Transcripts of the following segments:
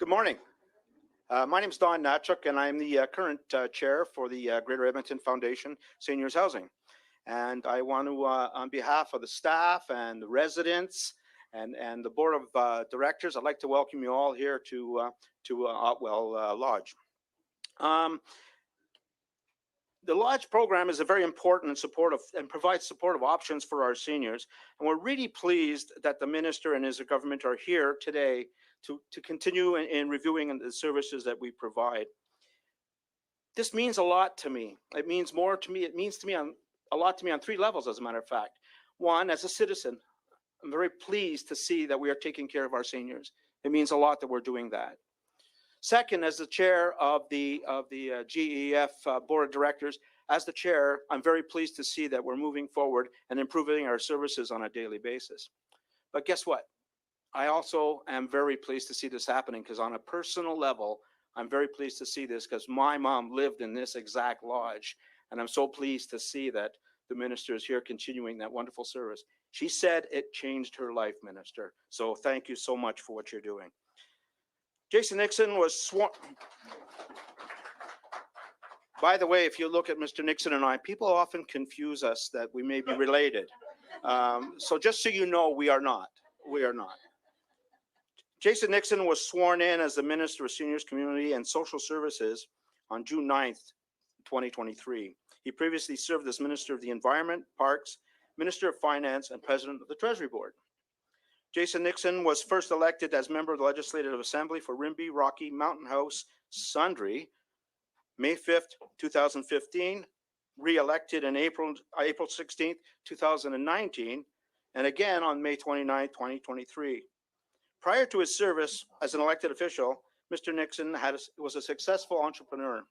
Good morning. My name is Don Natchuk, and I'm the current chair for the Greater Edmonton Foundation Seniors Housing. And I want to, on behalf of the staff and the residents and the board of directors, I'd like to welcome you all here to Otwell Lodge. The Lodge program is a very important and supportive and provides supportive options for our seniors. And we're really pleased that the minister and his government are here today to continue in reviewing the services that we provide. This means a lot to me. It means more to me. It means to me a lot to me on three levels, as a matter of fact. One, as a citizen, I'm very pleased to see that we are taking care of our seniors. It means a lot that we're doing that. Second, as the chair of the GEF board of directors, as the chair, I'm very pleased to see that we're moving forward and improving our services on a daily basis. But guess what? I also am very pleased to see this happening, because on a personal level, I'm very pleased to see this because my mom lived in this exact lodge. And I'm so pleased to see that the minister is here continuing that wonderful service. She said it changed her life, Minister. So thank you so much for what you're doing. Jason Nixon was sworn. By the way, if you look at Mr. Nixon and I, people often confuse us that we may be related. So just so you know, we are not. We are not. Jason Nixon was sworn in as the Minister of Seniors, Community and Social Services on June 9th, 2023. He previously served as Minister of the Environment, Parks, Minister of Finance, and President of the Treasury Board. Jason Nixon was first elected as member of the Legislative Assembly for Rimbey, Rocky, Mountain House, Sundre, May 5th, 2015, re-elected in April 16th, 2019, and again on May 29th, 2023. Prior to his service as an elected official, Mr. Nixon was a successful entrepreneur.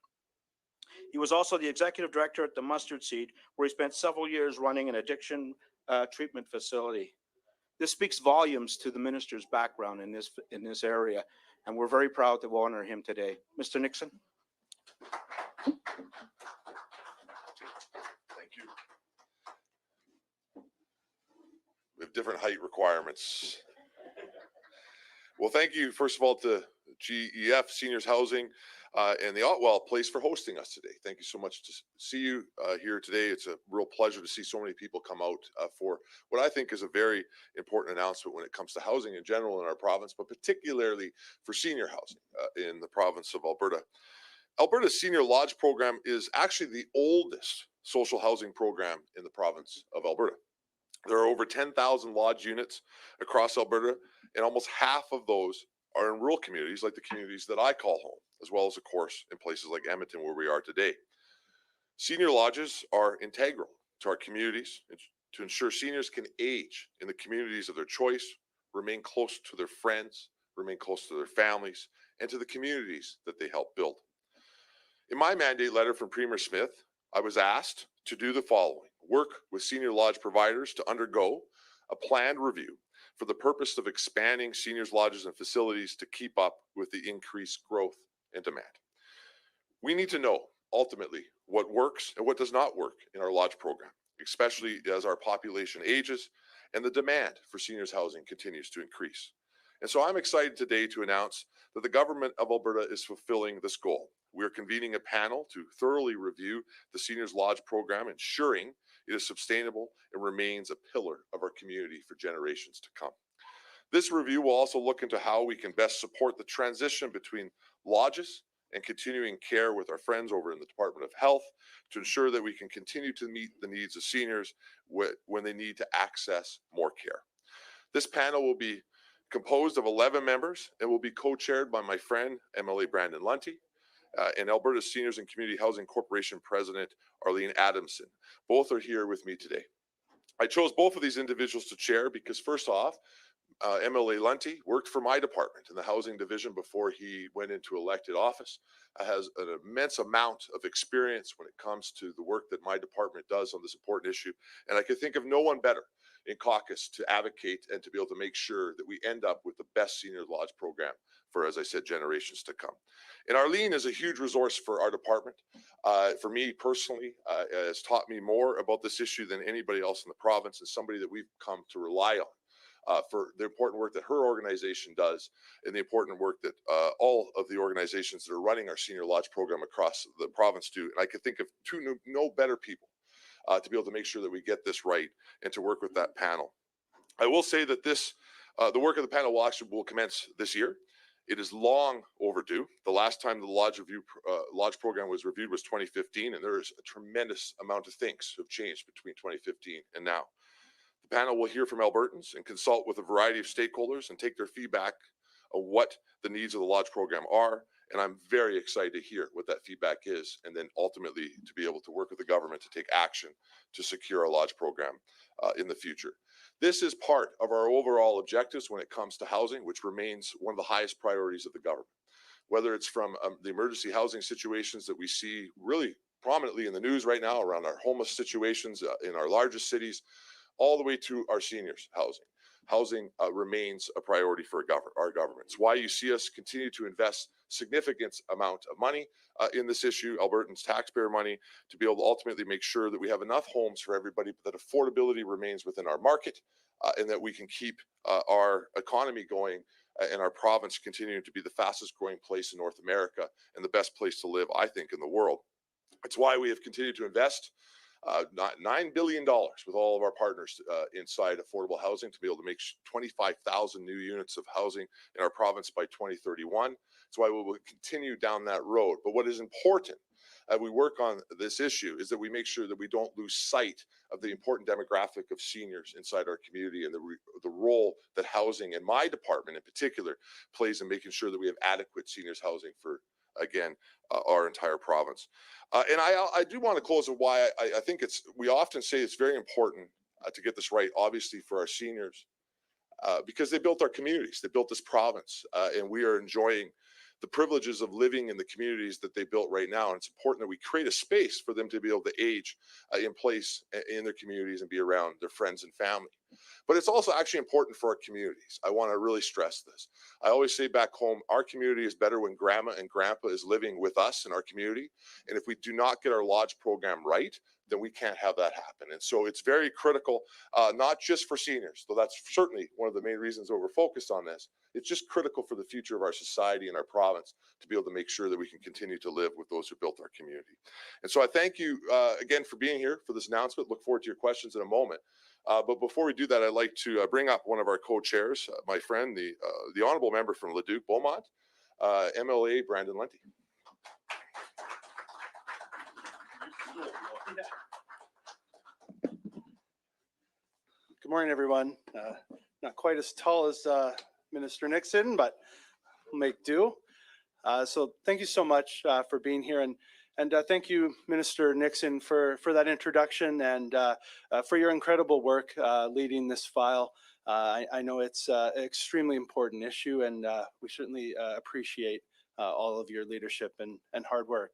He was also the executive director at the Mustard Seed, where he spent several years running an addiction treatment facility. This speaks volumes to the minister's background in this area, and we're very proud to honor him today. Mr. Nixon. Thank you. We have different height requirements. Well, thank you, first of all, to GEF Seniors Housing and the Otwell Place for hosting us today. Thank you so much to see you here today. It's a real pleasure to see so many people come out for what I think is a very important announcement when it comes to housing in general in our province, but particularly for senior housing in the province of Alberta. Alberta's Senior Lodge program is actually the oldest social housing program in the province of Alberta. There are over 10,000 lodge units across Alberta, and almost half of those are in rural communities like the communities that I call home, as well as, of course, in places like Edmonton, where we are today. Senior lodges are integral to our communities to ensure seniors can age in the communities of their choice, remain close to their friends, remain close to their families, and to the communities that they help build. In my mandate letter from Premier Smith, I was asked to do the following: work with senior lodge providers to undergo a planned review for the purpose of expanding seniors' lodges and facilities to keep up with the increased growth and demand. We need to know, ultimately, what works and what does not work in our lodge program, especially as our population ages and the demand for seniors' housing continues to increase. And so I'm excited today to announce that the government of Alberta is fulfilling this goal. We're convening a panel to thoroughly review the Seniors Lodge program, ensuring it is sustainable and remains a pillar of our community for generations to come. This review will also look into how we can best support the transition between lodges and continuing care with our friends over in the Department of Health to ensure that we can continue to meet the needs of seniors when they need to access more care. This panel will be composed of 11 members and will be co-chaired by my friend, MLA Brandon Lunty, and Alberta Seniors and Community Housing Corporation President Arlene Adamson. Both are here with me today. I chose both of these individuals to chair because, first off, MLA Lunty worked for my department in the housing division before he went into elected office. Has an immense amount of experience when it comes to the work that my department does on this important issue. And I could think of no one better in caucus to advocate and to be able to make sure that we end up with the best senior lodge program for, as I said, generations to come. And Arlene is a huge resource for our department. For me personally, has taught me more about this issue than anybody else in the province, and somebody that we've come to rely on for the important work that her organization does and the important work that all of the organizations that are running our Senior Lodge program across the province do. And I could think of no better people to be able to make sure that we get this right and to work with that panel. I will say that the work of the panel will commence this year. It is long overdue. The last time the Lodge program was reviewed was 2015, and there is a tremendous amount of things have changed between 2015 and now. The panel will hear from Albertans and consult with a variety of stakeholders and take their feedback of what the needs of the Lodge program are. And I'm very excited to hear what that feedback is, and then ultimately to be able to work with the government to take action to secure our Lodge program in the future. This is part of our overall objectives when it comes to housing, which remains one of the highest priorities of the government. Whether it's from the emergency housing situations that we see really prominently in the news right now around our homeless situations in our largest cities, all the way to our seniors housing. Housing remains a priority for our government. It's why you see us continue to invest significant amount of money in this issue, Albertans' taxpayer money, to be able to ultimately make sure that we have enough homes for everybody, but that affordability remains within our market, and that we can keep our economy going and our province continuing to be the fastest growing place in North America and the best place to live, I think, in the world. It's why we have continued to invest $9 billion with all of our partners inside affordable housing to be able to make 25,000 new units of housing in our province by 2031. That's why we will continue down that road. But what is important as we work on this issue is that we make sure that we don't lose sight of the important demographic of seniors inside our community and the role that housing, and my department in particular, plays in making sure that we have adequate seniors housing for, again, our entire province. And I do want to close with why I think we often say it's very important to get this right, obviously, for our seniors, because they built our communities, they built this province, and we are enjoying the privileges of living in the communities that they built right now. And it's important that we create a space for them to be able to age in place in their communities and be around their friends and family. But it's also actually important for our communities. I want to really stress this. I always say back home, our community is better when grandma and grandpa is living with us in our community. And if we do not get our Lodge program right, then we can't have that happen. And so it's very critical, not just for seniors, though that's certainly one of the main reasons why we're focused on this. It's just critical for the future of our society and our province to be able to make sure that we can continue to live with those who built our community. And so I thank you again for being here for this announcement. Look forward to your questions in a moment. But before we do that, I'd like to bring up one of our co-chairs, my friend, the honorable member from Leduc Beaumont, MLA Brandon Lunty. Good morning, everyone. Not quite as tall as Minister Nixon, but we'll make do. So thank you so much for being here, and thank you, Minister Nixon, for that introduction and for your incredible work leading this file. I know it's an extremely important issue, and we certainly appreciate all of your leadership and hard work.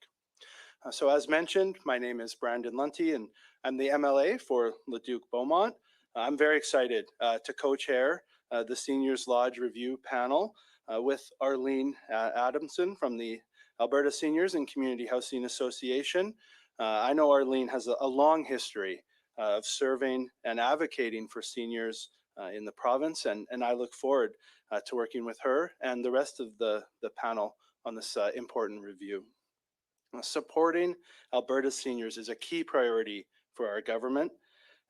So as mentioned, my name is Brandon Lunty, and I'm the MLA for Leduc Beaumont. I'm very excited to co-chair the Seniors Lodge Review Panel with Arlene Adamson from the Alberta Seniors and Community Housing Association. I know Arlene has a long history of serving and advocating for seniors in the province, and I look forward to working with her and the rest of the panel on this important review. Supporting Alberta seniors is a key priority for our government,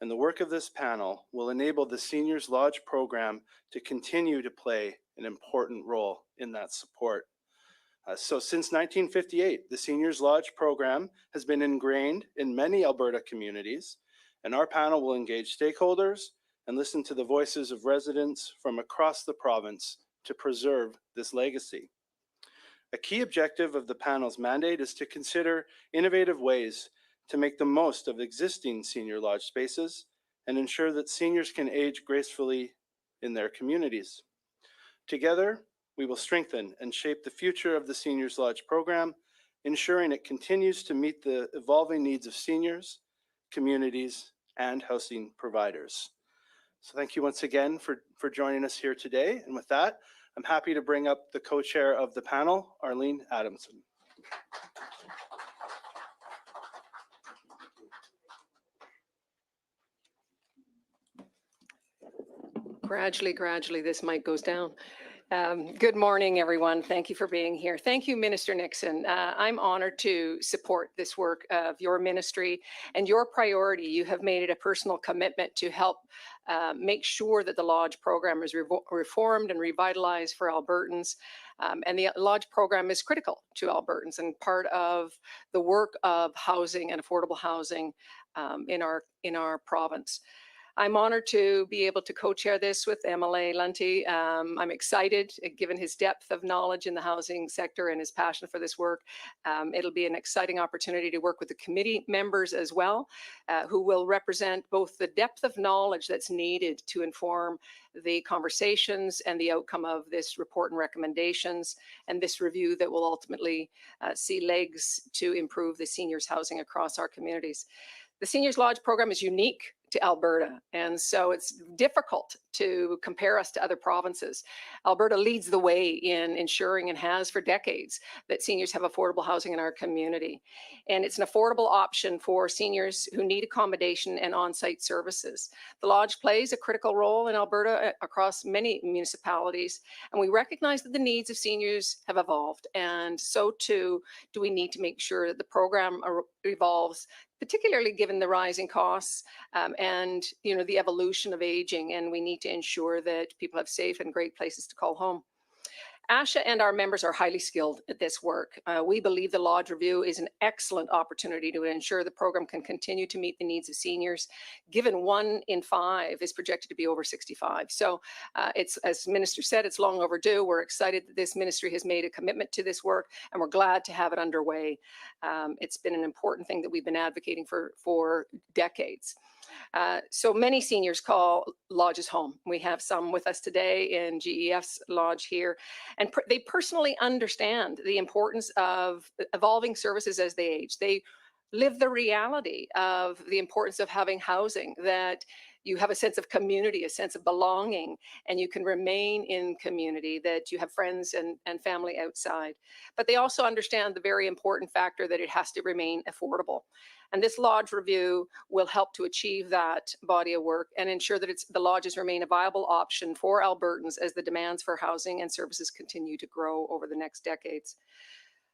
and the work of this panel will enable the Seniors Lodge program to continue to play an important role in that support. So since 1958, the Seniors Lodge program has been ingrained in many Alberta communities, and our panel will engage stakeholders and listen to the voices of residents from across the province to preserve this legacy. A key objective of the panel's mandate is to consider innovative ways to make the most of existing senior lodge spaces and ensure that seniors can age gracefully in their communities. Together, we will strengthen and shape the future of the Seniors Lodge program, ensuring it continues to meet the evolving needs of seniors, communities, and housing providers. So thank you once again for joining us here today. And with that, I'm happy to bring up the co-chair of the panel, Arlene Adamson. Gradually, this mic goes down. Good morning, everyone. Thank you for being here. Thank you, Minister Nixon. I'm honored to support this work of your ministry and your priority. You have made it a personal commitment to help make sure that the Lodge program is reformed and revitalized for Albertans. And the Lodge program is critical to Albertans and part of the work of housing and affordable housing in our province. I'm honored to be able to co-chair this with MLA Lunty. I'm excited, given his depth of knowledge in the housing sector and his passion for this work. It'll be an exciting opportunity to work with the committee members as well, who will represent both the depth of knowledge that's needed to inform the conversations and the outcome of this report and recommendations, and this review that will ultimately see legs to improve the seniors' housing across our communities. The Seniors Lodge program is unique to Alberta, and so it's difficult to compare us to other provinces. Alberta leads the way in ensuring, and has for decades, that seniors have affordable housing in our community. And it's an affordable option for seniors who need accommodation and on-site services. The Lodge plays a critical role in Alberta across many municipalities, and we recognize that the needs of seniors have evolved, and so too do we need to make sure that the program evolves, particularly given the rising costs and the evolution of aging, and we need to ensure that people have safe and great places to call home. ASHA and our members are highly skilled at this work. We believe the Lodge Review is an excellent opportunity to ensure the program can continue to meet the needs of seniors, given 1 in 5 is projected to be over 65. So it's, as the Minister said, it's long overdue. We're excited that this ministry has made a commitment to this work, and we're glad to have it underway. It's been an important thing that we've been advocating for decades. So many seniors call lodges home. We have some with us today in GEF's lodge here, and they personally understand the importance of evolving services as they age. They live the reality of the importance of having housing, that you have a sense of community, a sense of belonging, and you can remain in community, that you have friends and family outside. But they also understand the very important factor that it has to remain affordable. And this Lodge Review will help to achieve that body of work and ensure that the lodges remain a viable option for Albertans as the demands for housing and services continue to grow over the next decades.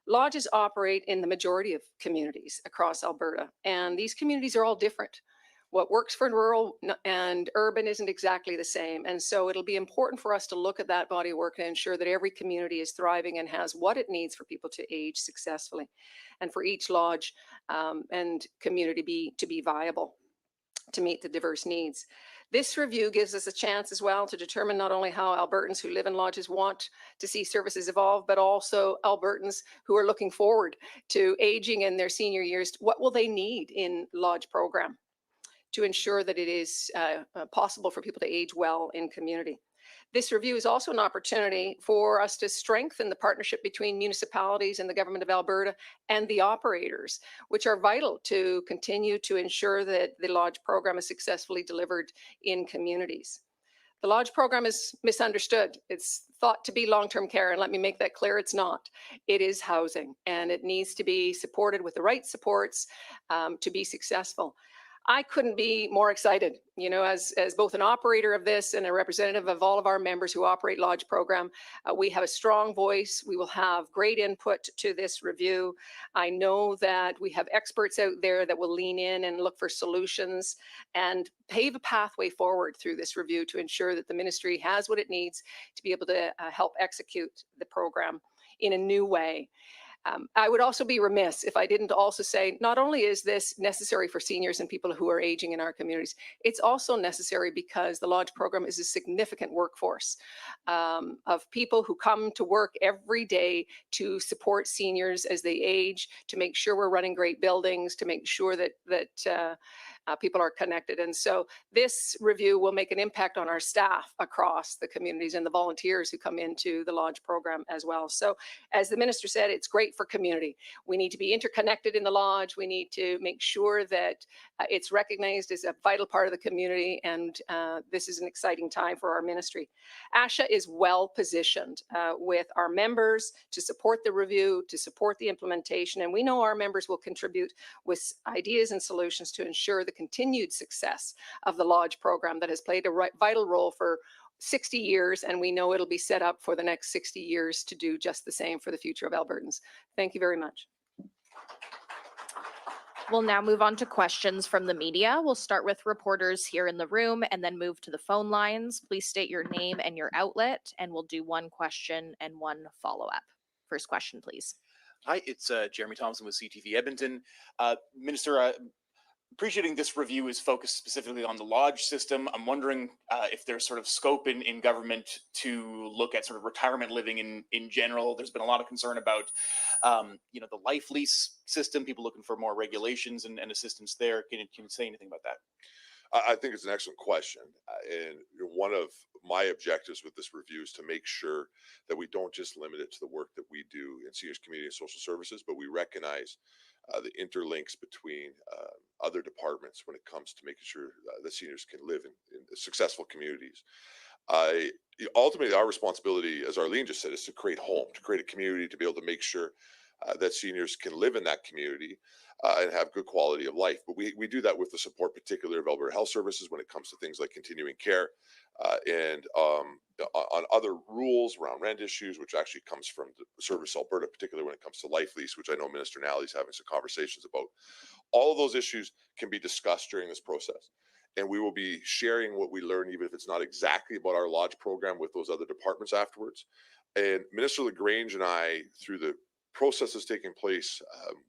Lodges operate in the majority of communities across Alberta, and these communities are all different. What works for rural and urban isn't exactly the same. And so it'll be important for us to look at that body of work and ensure that every community is thriving and has what it needs for people to age successfully, and for each lodge and community to be viable to meet the diverse needs. This review gives us a chance as well to determine not only how Albertans who live in lodges want to see services evolve, but also Albertans who are looking forward to aging in their senior years. What will they need in lodge program to ensure that it is possible for people to age well in community? This review is also an opportunity for us to strengthen the partnership between municipalities and the Government of Alberta and the operators, which are vital to continue to ensure that the Lodge program is successfully delivered in communities. The Lodge program is misunderstood. It's thought to be long-term care, and let me make that clear, it's not. It is housing, and it needs to be supported with the right supports to be successful. I couldn't be more excited, as both an operator of this and a representative of all of our members who operate Lodge program. We have a strong voice. We will have great input to this review. I know that we have experts out there that will lean in and look for solutions and pave a pathway forward through this review to ensure that the ministry has what it needs to be able to help execute the program in a new way. I would also be remiss if I didn't also say, not only is this necessary for seniors and people who are aging in our communities, it's also necessary because the Lodge program is a significant workforce of people who come to work every day to support seniors as they age, to make sure we're running great buildings, to make sure that people are connected. And so this review will make an impact on our staff across the communities and the volunteers who come into the Lodge program as well. So as the minister said, it's great for community. We need to be interconnected in the Lodge. We need to make sure that it's recognized as a vital part of the community, and this is an exciting time for our ministry. ASHA is well positioned with our members to support the review, to support the implementation, and we know our members will contribute with ideas and solutions to ensure the continued success of the Lodge program that has played a vital role for 60 years, and we know it'll be set up for the next 60 years to do just the same for the future of Albertans. Thank you very much. We'll now move on to questions from the media. We'll start with reporters here in the room and then move to the phone lines. Please state your name and your outlet, and we'll do one question and one follow-up. First question, please. Hi, it's Jeremy Thompson with CTV Edmonton. Minister, appreciating this review is focused specifically on the lodge system. I'm wondering if there's sort of scope in government to look at sort of retirement living in general. There's been a lot of concern about, the life lease system, people looking for more regulations and assistance there. Can you say anything about that? I think it's an excellent question. And one of my objectives with this review is to make sure that we don't just limit it to the work that we do in seniors, community, and social services, but we recognize the interlinks between other departments when it comes to making sure that seniors can live in successful communities. Ultimately, our responsibility, as Arlene just said, is to create home, to create a community, to be able to make sure that seniors can live in that community and have good quality of life. But we do that with the support, particularly of Alberta Health Services, when it comes to things like continuing care and on other rules around rent issues, which actually comes from the Service Alberta, particularly when it comes to life lease, which I know Minister Nally's having some conversations about. All of those issues can be discussed during this process. And we will be sharing what we learn, even if it's not exactly about our lodge program, with those other departments afterwards. And Minister LaGrange and I, through the processes taking place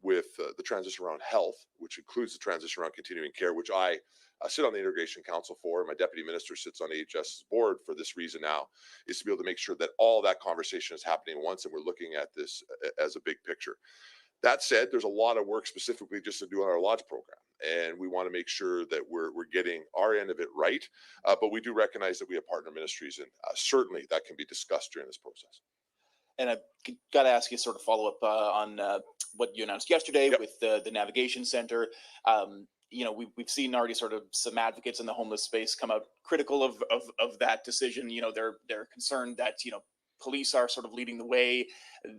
with the transition around health, which includes the transition around continuing care, which I sit on the Integration Council for. My deputy minister sits on AHS's board for this reason now, is to be able to make sure that all that conversation is happening once, and we're looking at this as a big picture. That said, there's a lot of work specifically just to do on our lodge program, and we want to make sure that we're getting our end of it right. But we do recognize that we have partner ministries, and certainly that can be discussed during this process. And I've got to ask you sort of follow up on what you announced yesterday Yep. with the Navigation Center. We've seen already sort of some advocates in the homeless space come out critical of that decision. They're concerned that, police are sort of leading the way.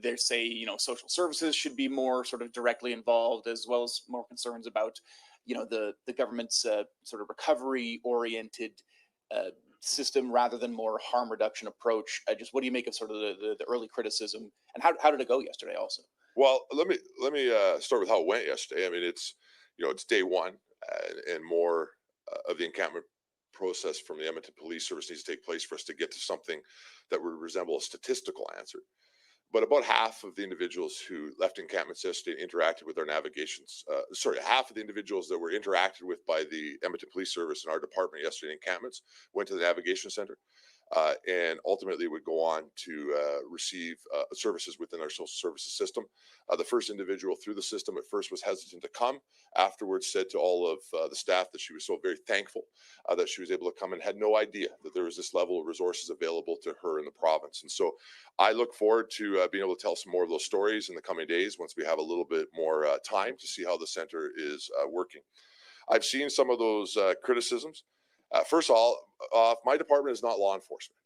They say, social services should be more sort of directly involved, as well as more concerns about, the government's sort of recovery oriented system rather than more harm reduction approach. Just what do you make of sort of the early criticism, and how did it go yesterday also? Well, let me start with how it went yesterday. I mean, it's day one, and more of the encampment process from the Edmonton Police Service needs to take place for us to get to something that would resemble a statistical answer. But about half of the individuals who left encampments yesterday interacted with our navigations. Half of the individuals that were interacted with by the Edmonton Police Service and our department yesterday in encampments went to the Navigation Center. And ultimately would go on to receive services within our social services system. The first individual through the system at first was hesitant to come. Afterwards said to all of the staff that she was so very thankful that she was able to come, and had no idea that there was this level of resources available to her in the province. And so I look forward to being able to tell some more of those stories in the coming days once we have a little bit more time to see how the center is working. I've seen some of those criticisms. First of all, my department is not law enforcement.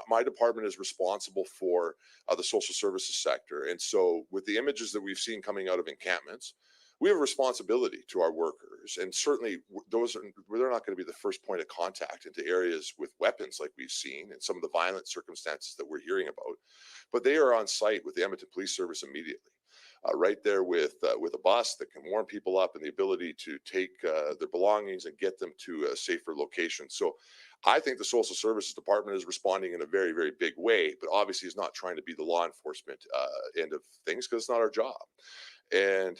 My department is responsible for the social services sector. And so with the images that we've seen coming out of encampments, we have a responsibility to our workers. And certainly they're not going to be the first point of contact into areas with weapons like we've seen and some of the violent circumstances that we're hearing about. But they are on site with the Edmonton Police Service immediately. Right there with a bus that can warm people up, and the ability to take their belongings and get them to a safer location. So I think the Social Services Department is responding in a very, very big way, but obviously is not trying to be the law enforcement end of things, because it's not our job. And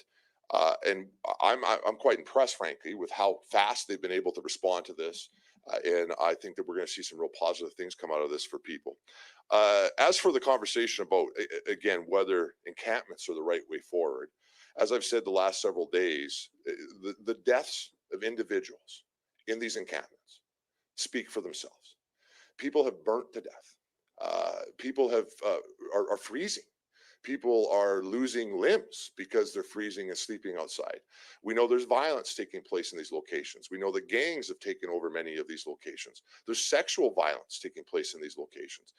I'm quite impressed, frankly, with how fast they've been able to respond to this. And I think that we're going to see some real positive things come out of this for people. As for the conversation about, again, whether encampments are the right way forward, as I've said the last several days, the deaths of individuals in these encampments speak for themselves. People have burnt to death. People are freezing. People are losing limbs because they're freezing and sleeping outside. We know there's violence taking place in these locations. We know the gangs have taken over many of these locations. There's sexual violence taking place in these locations.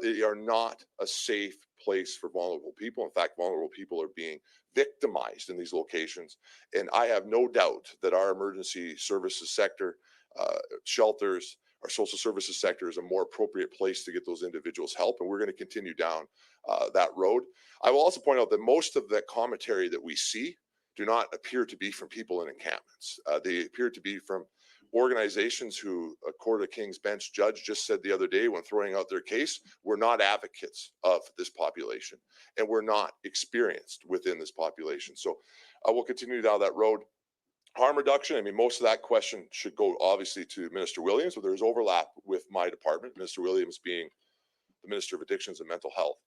They are not a safe place for vulnerable people. In fact, vulnerable people are being victimized in these locations. And I have no doubt that our emergency services sector, shelters, our social services sector is a more appropriate place to get those individuals help. And we're going to continue down that road. I will also point out that most of that commentary that we see do not appear to be from people in encampments. They appear to be from organizations who, a Court of King's Bench judge just said the other day when throwing out their case, we're not advocates of this population and we're not experienced within this population. So we'll continue down that road. Harm reduction, I mean, most of that question should go obviously to Minister Williams, but there's overlap with my department, Minister Williams being the Minister of Addictions and Mental Health.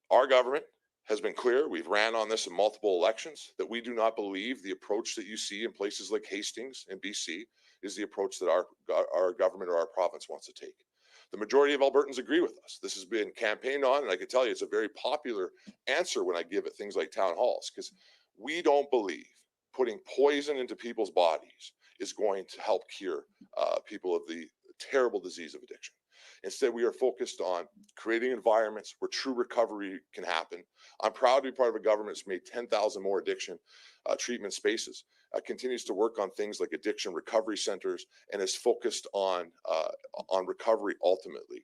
Our government has been clear, we've ran on this in multiple elections, that we do not believe the approach that you see in places like Hastings and BC is the approach that our government or our province wants to take. The majority of Albertans agree with us. This has been campaigned on, and I can tell you it's a very popular answer when I give it things like town halls, because we don't believe putting poison into people's bodies is going to help cure people of the terrible disease of addiction. Instead, we are focused on creating environments where true recovery can happen. I'm proud to be part of a government that's made 10,000 more addiction treatment spaces, continues to work on things like addiction recovery centers, and is focused on recovery ultimately.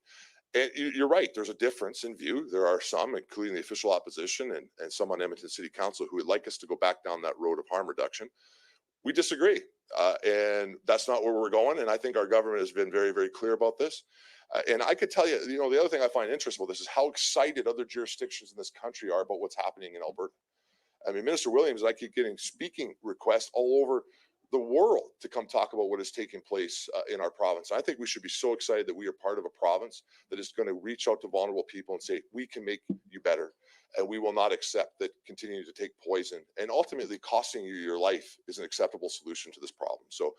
And you're right, there's a difference in view. There are some, including the official opposition and some on Edmonton City Council, who would like us to go back down that road of harm reduction. We disagree, and that's not where we're going. And I think our government has been very, very clear about this. And I could tell you, the other thing I find interesting about this is how excited other jurisdictions in this country are about what's happening in Alberta. I mean, Minister Williams and I keep getting speaking requests all over the world to come talk about what is taking place in our province. I think we should be so excited that we are part of a province that is going to reach out to vulnerable people and say, we can make you better. And we will not accept that continuing to take poison and ultimately costing you your life is an acceptable solution to this problem. So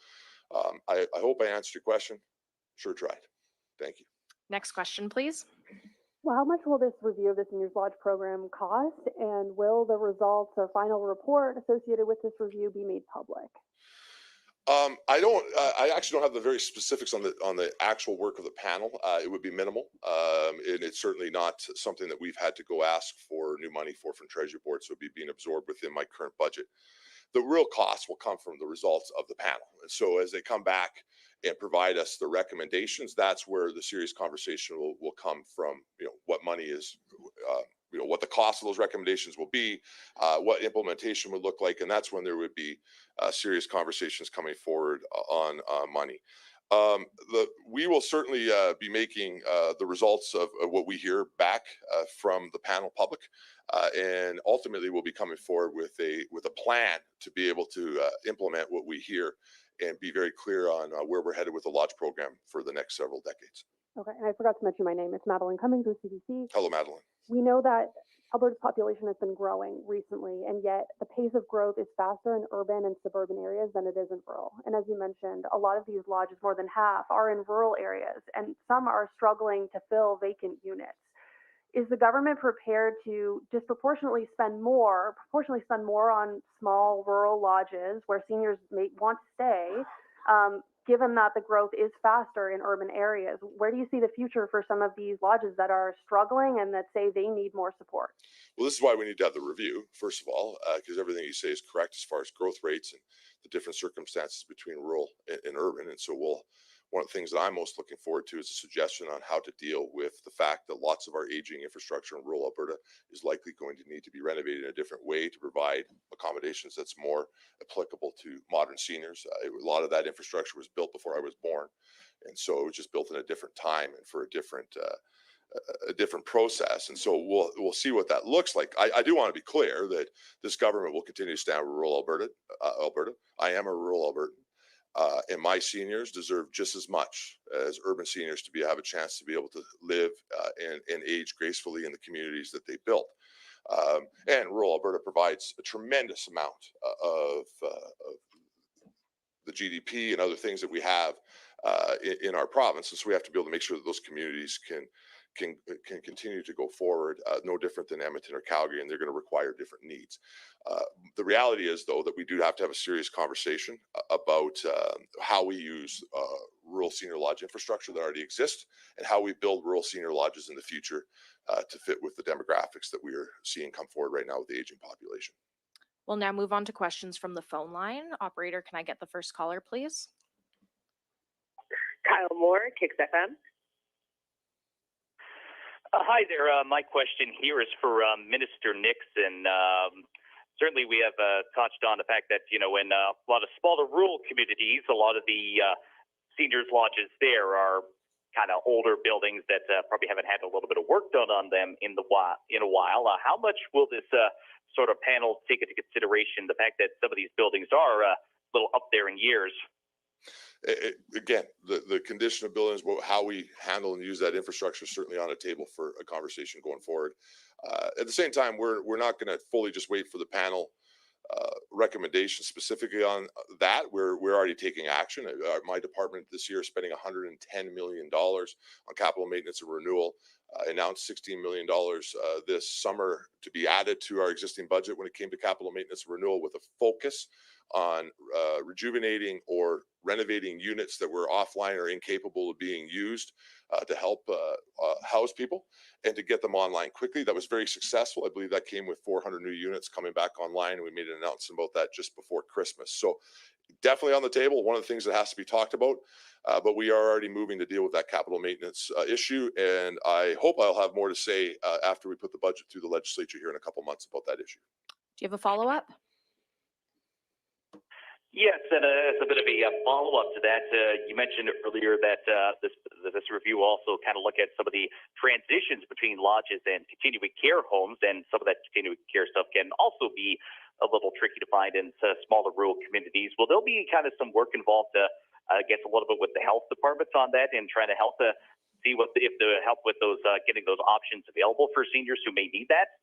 I hope I answered your question. Sure tried. Thank you. Next question, please. Well, how much will this review of the Seniors Lodge program cost, and will the results or final report associated with this review be made public? I actually don't have the very specifics on the actual work of the panel. It would be minimal, and it's certainly not something that we've had to go ask for new money from Treasury Board, so it'd be being absorbed within my current budget. The real cost will come from the results of the panel, and so as they come back and provide us the recommendations, that's where the serious conversation will come from. What money is, what the cost of those recommendations will be, what implementation would look like, and that's when there would be serious conversations coming forward on money. We will certainly be making the results of what we hear back from the panel public, and ultimately we'll be coming forward with a plan to be able to implement what we hear and be very clear on where we're headed with the Lodge program for the next several decades. Okay, and I forgot to mention my name. It's Madeline Cummings with CBC. Hello, Madeline. We know that Alberta's population has been growing recently, and yet the pace of growth is faster in urban and suburban areas than it is in rural. And as you mentioned, a lot of these lodges, more than half, are in rural areas, and some are struggling to fill vacant units. Is the government prepared to proportionally spend more on small rural lodges where seniors may want to stay, given that the growth is faster in urban areas? Where do you see the future for some of these lodges that are struggling and that say they need more support? Well, this is why we need to have the review, first of all, because everything you say is correct as far as growth rates and the different circumstances between rural and urban. And so one of the things that I'm most looking forward to is a suggestion on how to deal with the fact that lots of our aging infrastructure in rural Alberta is likely going to need to be renovated in a different way to provide accommodations that's more applicable to modern seniors. A lot of that infrastructure was built before I was born, and so it was just built in a different time and for a different process. And so we'll see what that looks like. I do want to be clear that this government will continue to stand with rural Alberta. I am a rural Albertan. And my seniors deserve just as much as urban seniors to have a chance to be able to live and age gracefully in the communities that they built. And rural Alberta provides a tremendous amount of the GDP and other things that we have in our province. And so we have to be able to make sure that those communities can continue to go forward, no different than Edmonton or Calgary, and they're going to require different needs. The reality is, though, that we do have to have a serious conversation about how we use rural senior lodge infrastructure that already exists and how we build rural senior lodges in the future to fit with the demographics that we are seeing come forward right now with the aging population. We'll now move on to questions from the phone line. Operator, can I get the first caller, please? Kyle Moore, Kicks FM. Hi there. My question here is for Minister Nixon. Certainly, we have touched on the fact that, in a lot of smaller rural communities, a lot of the seniors lodges there are kind of older buildings that probably haven't had a little bit of work done on them in a while. How much will this sort of panel take into consideration the fact that some of these buildings are a little up there in years? Again, the condition of buildings, how we handle and use that infrastructure is certainly on a table for a conversation going forward. At the same time, we're not going to fully just wait for the panel recommendations specifically on that. We're already taking action. My department this year is spending $110 million on capital maintenance and renewal. Announced $16 million this summer to be added to our existing budget when it came to capital maintenance and renewal, with a focus on rejuvenating or renovating units that were offline or incapable of being used to help house people and to get them online quickly. That was very successful. I believe that came with 400 new units coming back online, and we made an announcement about that just before Christmas. So definitely on the table, one of the things that has to be talked about, but we are already moving to deal with that capital maintenance issue, and I hope I'll have more to say after we put the budget through the legislature here in a couple months about that issue. Do you have a follow-up? Yes, and as a bit of a follow-up to that, you mentioned earlier that this review also kind of look at some of the transitions between lodges and continuing care homes, and some of that continuing care stuff can also be a little tricky to find in smaller rural communities. Will there be kind of some work involved to, I guess, a little bit with the health departments on that and trying to help to see if the help with those getting those options available for seniors who may need that?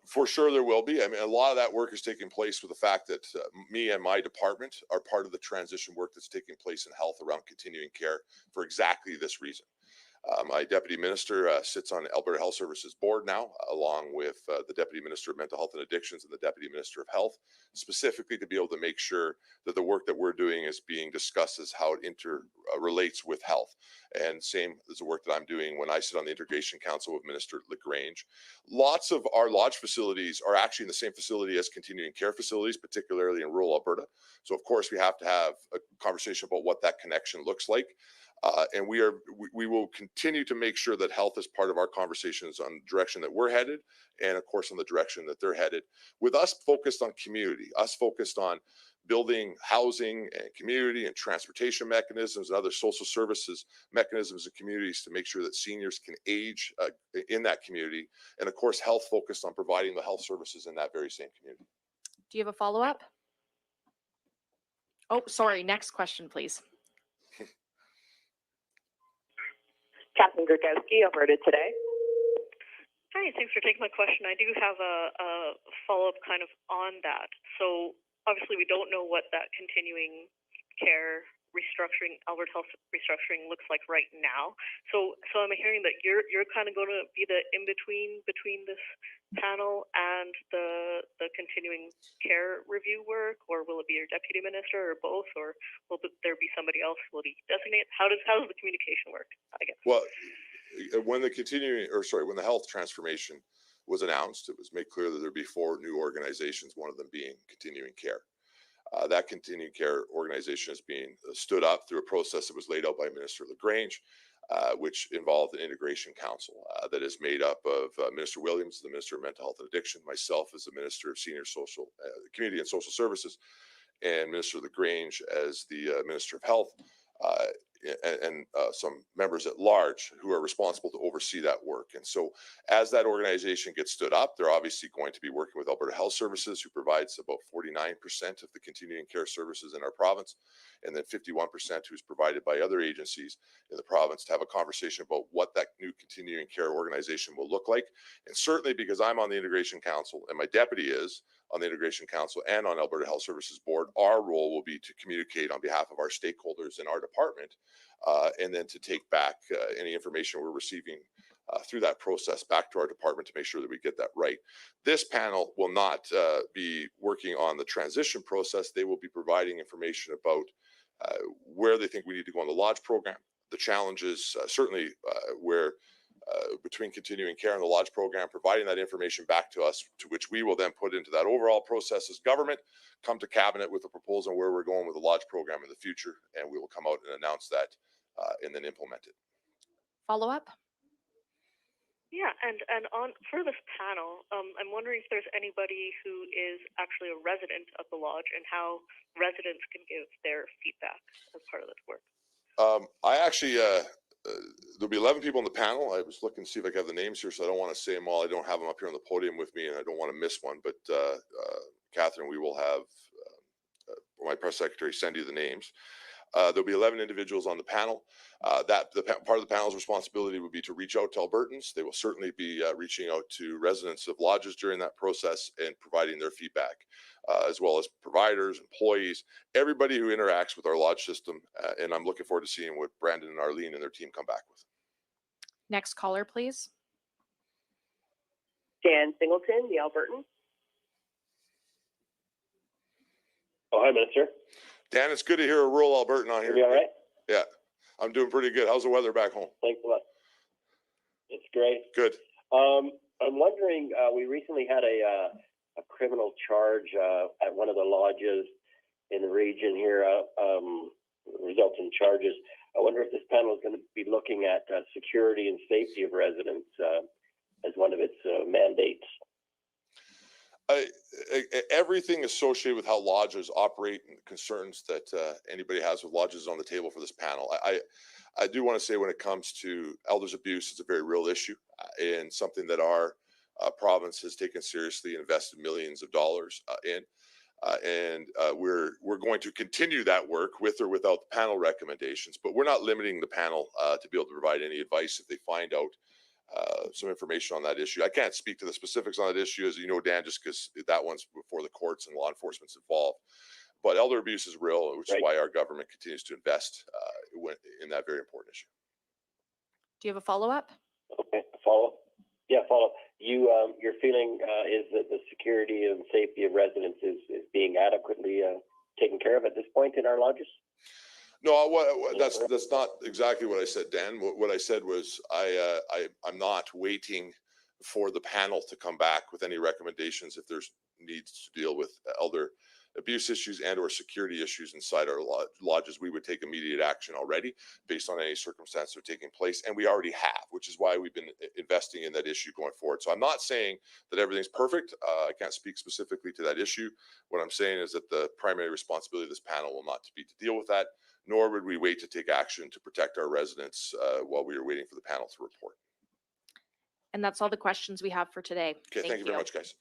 For sure there will be. I mean, a lot of that work is taking place with the fact that me and my department are part of the transition work that's taking place in health around continuing care for exactly this reason. My deputy minister sits on Alberta Health Services board now, along with the deputy minister of mental health and addictions and the deputy minister of health, specifically to be able to make sure that the work that we're doing is being discussed as how it relates with health. And same as the work that I'm doing when I sit on the integration council with Minister LaGrange. Lots of our lodge facilities are actually in the same facility as continuing care facilities, particularly in rural Alberta. So of course we have to have a conversation about what that connection looks like. And we will continue to make sure that health is part of our conversations on the direction that we're headed, and of course on the direction that they're headed, with us focused on community, us focused on building housing and community and transportation mechanisms and other social services mechanisms in communities to make sure that seniors can age in that community, and of course health focused on providing the health services in that very same community. Do you have a follow-up? Oh, sorry. Next question, please. Catherine Gurkowski, Alberta Today. Hi, thanks for taking my question. I do have a follow-up kind of on that. So obviously we don't know what that continuing care restructuring, Alberta Health restructuring looks like right now. So I'm hearing that you're kind of going to be the in-between between this panel and the continuing care review work, or will it be your deputy minister, or both, or will there be somebody else who will be designated? How does the communication work, I guess? Well, when the health transformation was announced, it was made clear that there'd be 4 new organizations, one of them being continuing care. That continuing care organization is being stood up through a process that was laid out by Minister LaGrange, which involved an integration council that is made up of Minister Williams, the Minister of Mental Health and Addiction, myself as the Minister of Senior Social, Community and Social Services, and Minister LaGrange as the Minister of Health, and some members at large who are responsible to oversee that work. And so as that organization gets stood up, they're obviously going to be working with Alberta Health Services, who provides about 49% of the continuing care services in our province, and then 51% who's provided by other agencies in the province, to have a conversation about what that new continuing care organization will look like. And certainly because I'm on the Integration Council and my deputy is on the Integration Council and on Alberta Health Services Board, our role will be to communicate on behalf of our stakeholders in our department, and then to take back any information we're receiving through that process back to our department to make sure that we get that right. This panel will not be working on the transition process. They will be providing information about where they think we need to go on the lodge program, the challenges, certainly where between continuing care and the lodge program, providing that information back to us, to which we will then put into that overall process as government, come to cabinet with a proposal on where we're going with the lodge program in the future, and we will come out and announce that and then implement it. Follow up? Yeah, and on for this panel, I'm wondering if there's anybody who is actually a resident of the lodge and how residents can give their feedback as part of this work. I actually, there'll be 11 people on the panel. I was looking to see if I can have the names here, so I don't want to say them all. I don't have them up here on the podium with me, and I don't want to miss one. But Catherine, we will have my press secretary send you the names. There'll be 11 individuals on the panel. Part of the panel's responsibility would be to reach out to Albertans. They will certainly be reaching out to residents of lodges during that process and providing their feedback, as well as providers, employees, everybody who interacts with our lodge system. And I'm looking forward to seeing what Brandon and Arlene and their team come back with. Next caller, please. Dan Singleton, the Albertan. Oh, hi, Minister. Dan, it's good to hear a rural Albertan on here. You all right? Yeah, I'm doing pretty good. How's the weather back home? Thanks a lot. It's great. Good. I'm wondering, we recently had a criminal charge at one of the lodges in the region here, resulting charges. I wonder if this panel is going to be looking at security and safety of residents as one of its mandates. Everything associated with how lodges operate and concerns that anybody has with lodges is on the table for this panel. I do want to say when it comes to elders abuse, it's a very real issue and something that our province has taken seriously and invested millions of dollars in. We're going to continue that work with or without the panel recommendations, but we're not limiting the panel to be able to provide any advice if they find out some information on that issue. I can't speak to the specifics on that issue, as you know, Dan, just because that one's before the courts and law enforcement's involved. But elder abuse is real, which is why our government continues to invest in that very important issue. Do you have a follow-up? Okay, follow-up. Yeah, follow-up. Your feeling is that the security and safety of residents is being adequately taken care of at this point in our lodges? No, that's not exactly what I said, Dan. What I said was I'm not waiting for the panel to come back with any recommendations if there's needs to deal with elder abuse issues and or security issues inside our lodges. We would take immediate action already based on any circumstance that are taking place, and we already have, which is why we've been investing in that issue going forward. So I'm not saying that everything's perfect. I can't speak specifically to that issue. What I'm saying is that the primary responsibility of this panel will not be to deal with that, nor would we wait to take action to protect our residents while we are waiting for the panel to report. And that's all the questions we have for today. Okay, thank you very much, guys.